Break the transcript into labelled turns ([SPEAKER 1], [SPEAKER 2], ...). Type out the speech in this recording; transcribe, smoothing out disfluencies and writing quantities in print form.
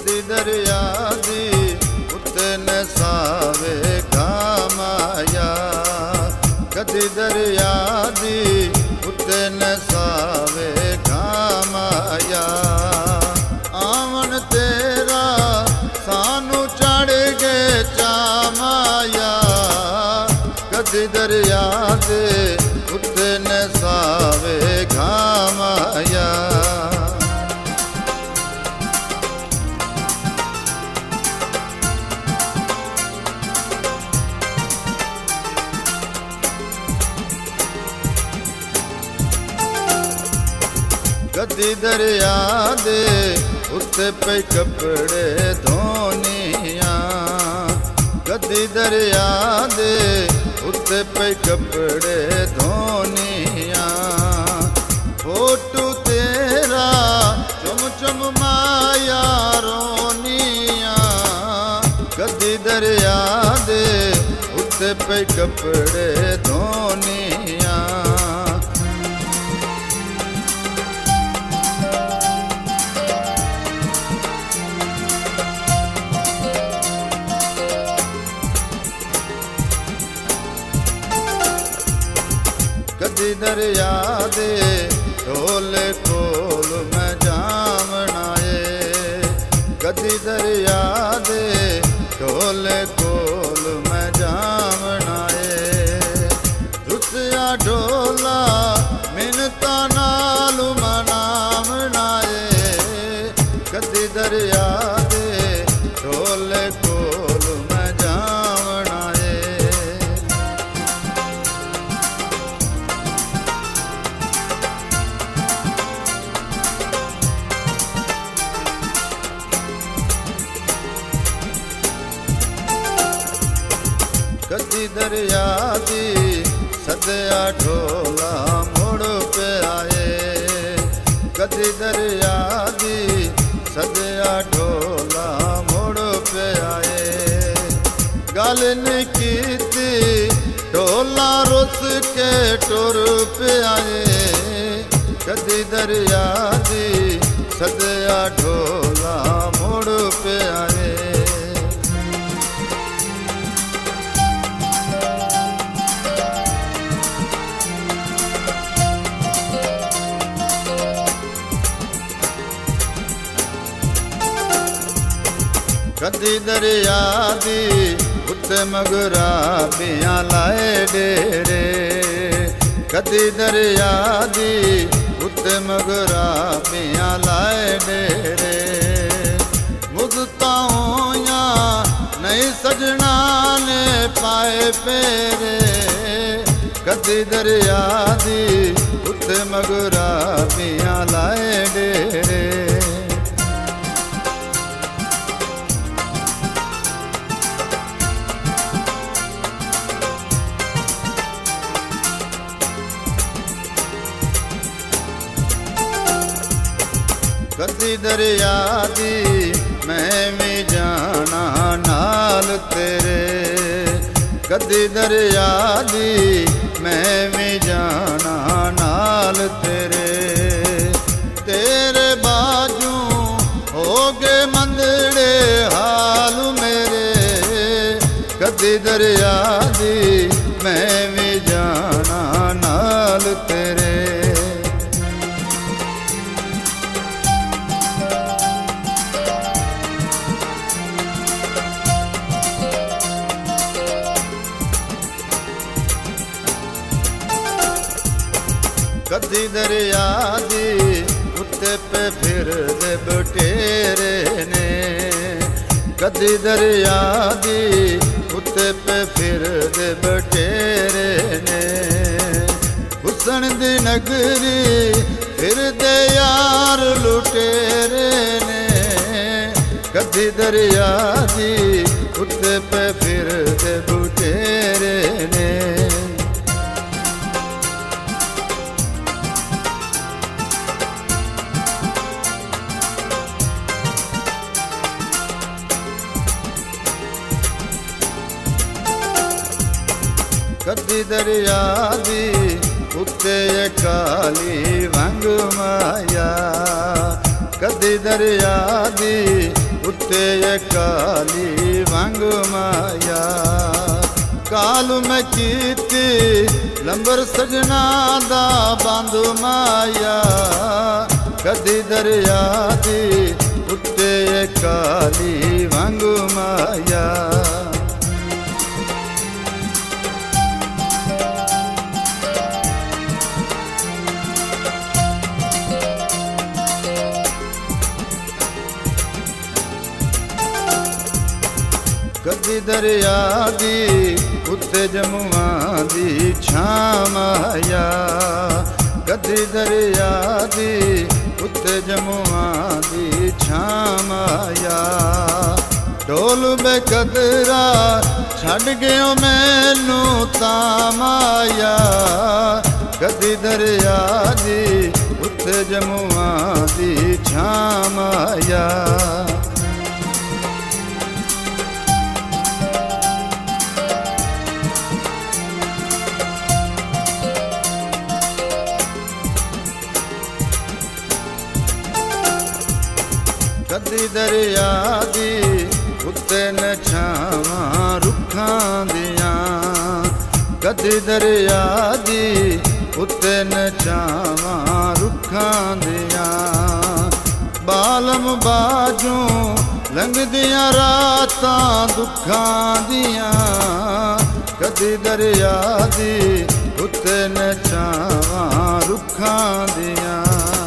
[SPEAKER 1] कदी दरिया दी उत्ते न सावे घामाया, कदी दरिया दी उत्ते न सावे घामाया। आवन तेरा सानू चढ़ गए चामाया, कदी दरिया दे उत्ते न सावे घामाया। कदी दरिया दे उत्ते पे कपड़े धोनिया, कदी दरिया दे उत्ते पे कपड़े धोनिया। फोटू तेरा चुम चुम माया रोनिया, कदी दरिया दे उत्ते पे कपड़े धोनिया। कदी दरिया दे ढोले कोल मैं जामनाए, कदी दरिया दे ढोले कोल मैं जामनाए। रुसिया ढोला मिनता नालू मनामनाए, कदी दरिया दे ढोले कोल मैं जामनाए। कदी दरिया दी सदया ढोला मुड़ पे आए, कदी दरिया दी सदया ढोला मुड़ पे आए। गल नहीं कीती ढोला रुस के टुर पे आए, कदी दरिया दी सदया ढोला मुड़ पे आए। कदी दरिया दी उत्ते मगरा बियां लाए डेरे, कदी दरिया दी उत्ते मगरा बियां लाए डेरे। मुझता होया नहीं सजना ने पाए फेरे, कदी दरिया दी उत्ते मगरा बियां लाए डेरे। कदी दरिया दी मैं भी जाना नाल तेरे, कदी दरिया दी मैं भी जाना नाल तेरे। तेरे बाजू हो गए मंदड़े हाल मेरे, कदी दरिया दी मैं भी जाना नाल तेरे। कदी दरिया दी उत्ते पे फिर दे बटेरे ने, कदी दरिया दी उत्ते पे फिर दे बटेरे ने। हुसन दी नगरी फिर दे यार लुटेरे ने, कदी दरिया दी उत्ते पे फिर दे बटेरे ने। कदी दरिया दी उत्ते काली रंग माया, कदी दरिया दी उत्ते काली वंग माया। कालू मैं कीती लंबर सजना दा बंद माया। कदी दरिया दी उत्ते काली वंग माया। कदी दरिया दी उत्ते जमुआ दी छां माया। कदी दरिया दी उत्ते जमुआ दी छां माया। ढोल बेकदरा छड़ गयो मैनू तां माया। कदी दरिया दी उत्ते जमुआ दी छां माया। कदी दरिया दी उत्ते न छावां रुखां दियां। कदी दरिया दी उत्ते न छावां रुखां दियां। बालम बाजू लंघदियां रातां दुखां दियां। कदी दरिया दी उत्ते न छावां रुखां दियां।